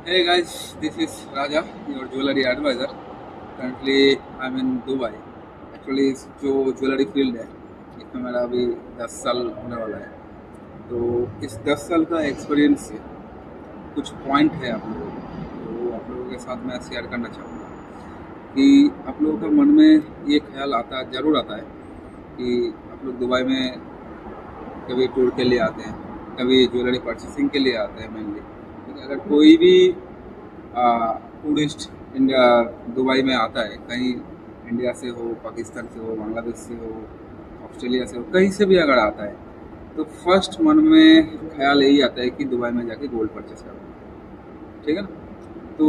Hey guys, this is Raja, your jewelry advisor. Currently, I'm in Dubai. Actually, जो jewellery field है इसमें मेरा अभी 10 साल होने वाला है। तो इस 10 साल का एक्सपीरियंस से कुछ पॉइंट है आप लोगों को, तो आप लोगों के साथ मैं शेयर करना चाहूँगा कि आप लोगों का मन में ये ख्याल आता ज़रूर आता है कि आप लोग दुबई में कभी टूर के लिए आते हैं, कभी ज्वेलरी परचेसिंग के लिए आते हैं मेनली। ठीक है, अगर कोई भी टूरिस्ट इंडिया दुबई में आता है, कहीं इंडिया से हो, पाकिस्तान से हो, बांग्लादेश से हो, ऑस्ट्रेलिया से हो, कहीं से भी अगर आता है तो फर्स्ट मन में ख्याल यही आता है कि दुबई में जाके गोल्ड परचेस करूँगा। ठीक है ना। तो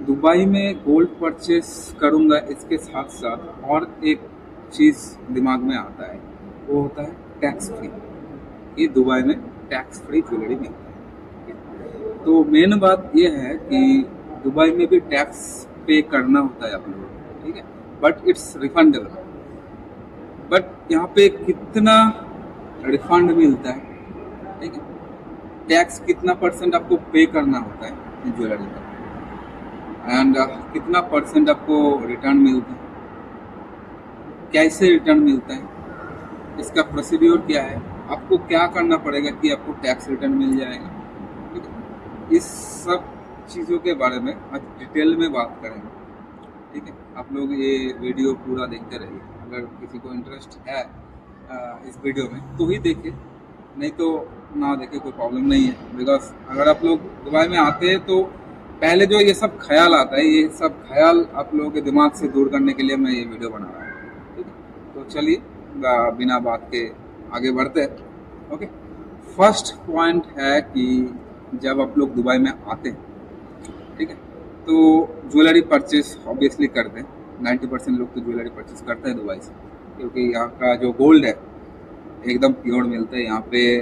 दुबई में गोल्ड परचेस करूँगा, इसके साथ साथ और एक चीज़ दिमाग में आता है, वो होता है टैक्स फ्री। ये दुबई में टैक्स फ्री ज्वेलरी मिलती है। तो मेन बात ये है कि दुबई में भी टैक्स पे करना होता है आप लोगों को, ठीक है, बट इट्स रिफंडेबल। बट यहाँ पे कितना रिफंड मिलता है, ठीक है, टैक्स कितना परसेंट आपको पे करना होता है ज्वेलरी का, एंड कितना परसेंट आपको रिटर्न मिलता है, कैसे रिटर्न मिलता है, इसका प्रोसीड्योर क्या है, आपको क्या करना पड़ेगा कि आपको टैक्स रिटर्न मिल जाएगा। ठीक है, इस सब चीज़ों के बारे में आज डिटेल में बात करेंगे। ठीक है, आप लोग ये वीडियो पूरा देखते रहिए। अगर किसी को इंटरेस्ट है इस वीडियो में तो ही देखे, नहीं तो ना देखे, कोई प्रॉब्लम नहीं है। बिकॉज अगर आप लोग दुबई में आते हैं तो पहले जो ये सब ख्याल आता है, ये सब ख्याल आप लोगों के दिमाग से दूर करने के लिए मैं ये वीडियो बना रहा हूँ। ठीक है, तो चलिए बिना बात के आगे बढ़ते हैं। ओके, फर्स्ट पॉइंट है कि जब आप लोग दुबई में आते हैं, ठीक है, तो ज्वेलरी परचेस ऑब्वियसली करते हैं। 90% लोग तो ज्वेलरी परचेस करते हैं दुबई से, क्योंकि यहाँ का जो गोल्ड है एकदम प्योर मिलता है। यहाँ पे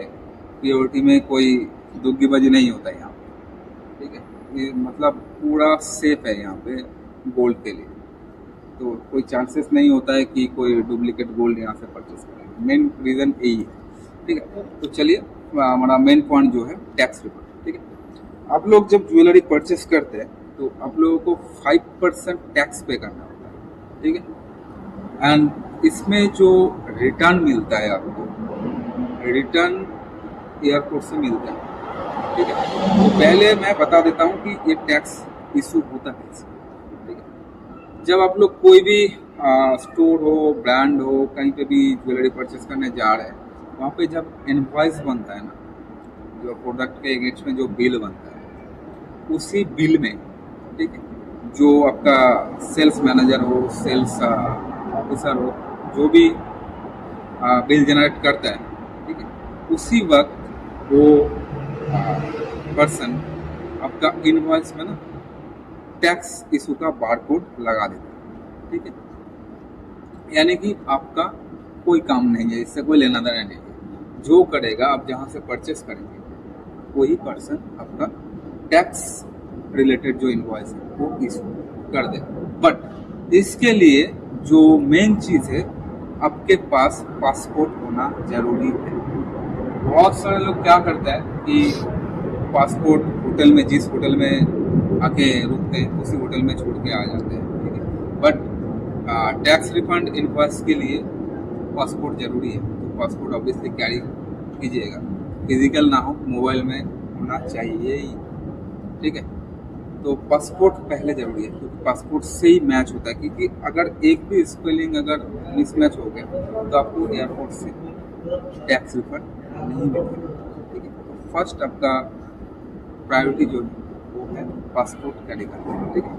प्योरिटी में कोई दुग्गीबाजी नहीं होता है यहाँ पे। ठीक है, ये मतलब पूरा सेफ है यहाँ पे गोल्ड के लिए। तो कोई चांसेस नहीं होता है कि कोई डुप्लीकेट गोल्ड यहाँ से परचेस करेंगे। मेन रीज़न यही है। ठीक है, तो चलिए हमारा मेन पॉइंट जो है टैक्स रिफंड। ठीक है, आप लोग जब ज्वेलरी परचेस करते हैं तो आप लोगों को 5% टैक्स पे करना होता है। ठीक है, एंड इसमें जो रिटर्न मिलता है आपको, रिटर्न एयरपोर्ट से मिलता है। ठीक है, तो पहले मैं बता देता हूँ कि ये टैक्स इशू होता है। ठीक है, जब आप लोग कोई भी स्टोर हो, ब्रांड हो, कहीं पे भी ज्वेलरी परचेस करने जा रहे हैं, वहाँ पे जब इनवॉइस बनता है ना, जो प्रोडक्ट के अगेंस्ट में जो बिल बनता है, उसी बिल में, ठीक है, जो आपका सेल्स मैनेजर हो, सेल्स ऑफिसर हो, जो भी बिल जनरेट करता है, ठीक है, उसी वक्त वो पर्सन आपका इनवॉइस में ना टैक्स इशू का बारकोड लगा देता है। ठीक है, यानी कि आपका कोई काम नहीं है, इससे कोई लेना देना नहीं है। जो करेगा, आप जहाँ से परचेस करेंगे वही पर्सन आपका टैक्स रिलेटेड जो इनवॉइस है वो इशू कर देगा। बट इसके लिए जो मेन चीज़ है, आपके पास पासपोर्ट होना जरूरी है। बहुत सारे लोग क्या करते हैं कि पासपोर्ट होटल में, जिस होटल में आके रुकते हैं उसी होटल में छोड़ के आ जाते हैं। ठीक है, बट टैक्स रिफंड इनवॉइस के लिए पासपोर्ट जरूरी है। तो पासपोर्ट ऑब्वियसली कैरी कीजिएगा, फिजिकल ना हो, मोबाइल में होना चाहिए ही। ठीक है, तो पासपोर्ट पहले जरूरी है, क्योंकि पासपोर्ट से ही मैच होता है। क्योंकि अगर एक भी स्पेलिंग अगर मिसमैच हो गया तो आपको एयरपोर्ट से टैक्स रिफंड नहीं मिलेगा। ठीक है, तो फर्स्ट आपका प्रायोरिटी जो है वो है पासपोर्ट कैरी करना। ठीक है,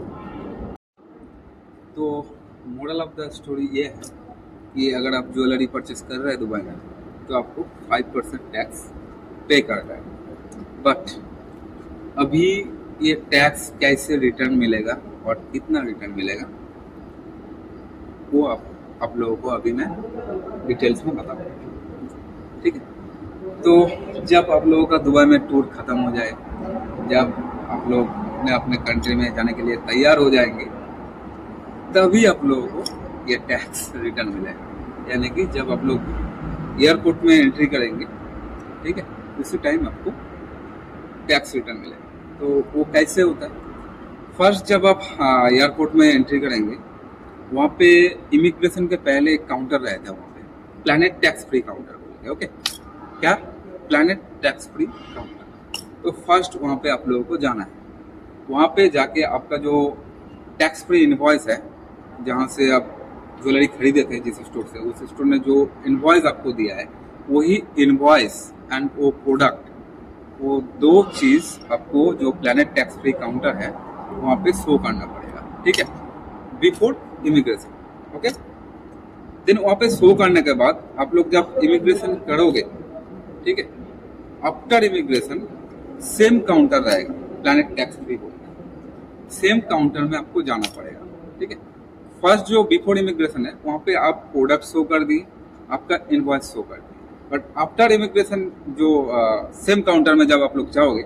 तो मोरल ऑफ द स्टोरी ये है कि अगर आप ज्वेलरी परचेस कर रहे हैं दुबई में तो आपको 5% टैक्स पे करना है। बट अभी ये टैक्स कैसे रिटर्न मिलेगा और कितना रिटर्न मिलेगा वो आप लोगों को अभी मैं डिटेल्स में बताऊंगा। ठीक है, तो जब आप लोगों का दुबई में टूर ख़त्म हो जाए, जब आप लोग अपने कंट्री में जाने के लिए तैयार हो जाएंगे, तभी आप लोगों को ये टैक्स रिटर्न मिलेगा। यानी कि जब आप लोग एयरपोर्ट में एंट्री करेंगे, ठीक है, उसी टाइम आपको टैक्स रिटर्न मिलेगा। तो वो कैसे होता है? फर्स्ट जब आप एयरपोर्ट में एंट्री करेंगे, वहाँ पे इमिग्रेशन के पहले एक काउंटर रहता है, वहाँ पे प्लैनेट टैक्स फ्री काउंटर बोलेंगे। ओके, क्या? Planet tax free counter. तो फर्स्ट वहाँ पे आप लोगों को जाना है। वहाँ पे जाके आपका जो टैक्स फ्री इनवॉइस है, जहाँ से आप ज्वेलरी खरीदे थे जिस स्टोर से, उस स्टोर ने जो इनवॉइस आपको दिया है, वही इनवॉइस एंड वो प्रोडक्ट, वो दो चीज़ आपको जो प्लैनेट टैक्स फ्री काउंटर है वहाँ पे शो करना पड़ेगा, ठीक है, बिफोर इमिग्रेशन। ओके, देन वहाँ पे शो करने के बाद आप लोग जब इमिग्रेशन करोगे, ठीक है, आफ्टर इमिग्रेशन सेम काउंटर रहेगा, प्लैनेट टैक्स फ्री बोलेंगे, सेम काउंटर में आपको जाना पड़ेगा, ठीक है। फर्स्ट जो बिफोर इमिग्रेशन है, वहाँ पे आप प्रोडक्ट शो कर दिए, आपका इनवॉइस शो कर दिए, बट आफ्टर इमिग्रेशन जो सेम काउंटर में जब आप लोग जाओगे,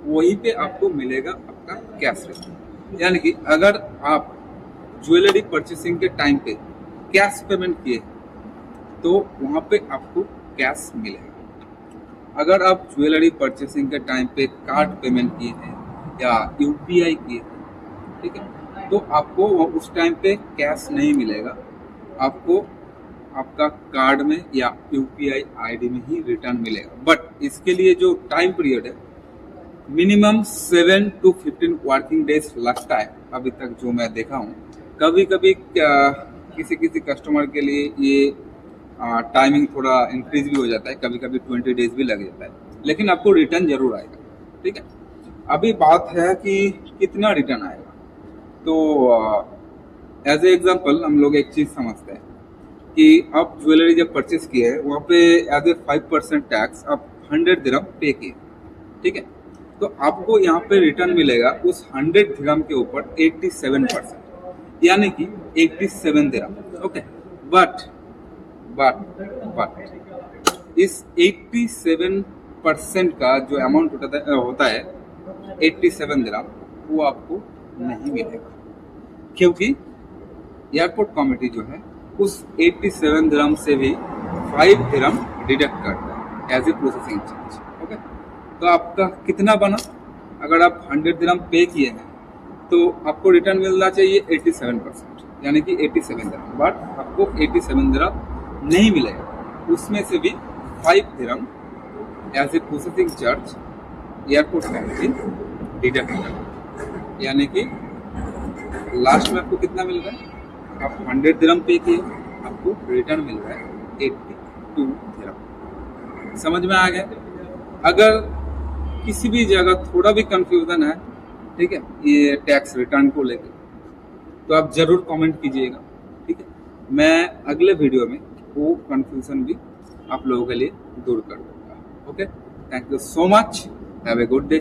वहीं पे आपको मिलेगा आपका कैश रेट। यानी कि अगर आप ज्वेलरी परचेसिंग के टाइम पे कैश पेमेंट किए तो वहाँ पे आपको कैश मिलेगा। अगर आप ज्वेलरी परचेसिंग के टाइम पे कार्ड पेमेंट किए हैं या यूपीआई किए हैं, ठीक है, तो आपको उस टाइम पे कैश नहीं मिलेगा, आपको आपका कार्ड में या यूपीआई आईडी में ही रिटर्न मिलेगा। बट इसके लिए जो टाइम पीरियड है, मिनिमम 7 to 15 वर्किंग डेज लगता है अभी तक जो मैं देखा हूँ। कभी कभी किसी किसी कस्टमर के लिए ये टाइमिंग थोड़ा इंक्रीज भी हो जाता है, कभी कभी 20 डेज भी लग जाता है, लेकिन आपको रिटर्न जरूर आएगा, ठीक है। अभी बात है कि कितना रिटर्न आएगा। तो एज ए एग्जांपल हम लोग एक चीज़ समझते हैं कि आप ज्वेलरी जब परचेस किए हैं, वहाँ पे एज ए 5% टैक्स आप 100 दिरहम पे किए, ठीक है, तो आपको यहाँ पे रिटर्न मिलेगा उस 100 दिरहम के ऊपर 87%, यानी कि 87 दिरहम। ओके, बट इस 87% का जो अमाउंट होता है 87 दिरहम, वो आपको नहीं मिलेगा, क्योंकि एयरपोर्ट कमिटी जो है उस 87 दिरहम से भी 5 दिरहम डिडक्ट करता है as a processing charge. Okay, तो आपका कितना बना? अगर आप 100 दिरहम पे किए हैं तो आपको रिटर्न मिलना चाहिए 87%, यानी कि 87 दिरहम, बट आपको 87 दिरहम नहीं मिलेगा, उसमें से भी 5 दिरहम as a processing charge airport committee deduct करता है। यानी कि लास्ट में आपको कितना मिल रहा है? आप 100 दिरहम पे किए, आपको रिटर्न मिल रहा है 82 दिरहम। समझ में आ गया? अगर किसी भी जगह थोड़ा भी कंफ्यूजन है, ठीक है, ये टैक्स रिटर्न को लेकर, तो आप जरूर कमेंट कीजिएगा, ठीक है। मैं अगले वीडियो में वो कंफ्यूजन भी आप लोगों के लिए दूर कर दूंगा। Okay, thank you so much, have a good day.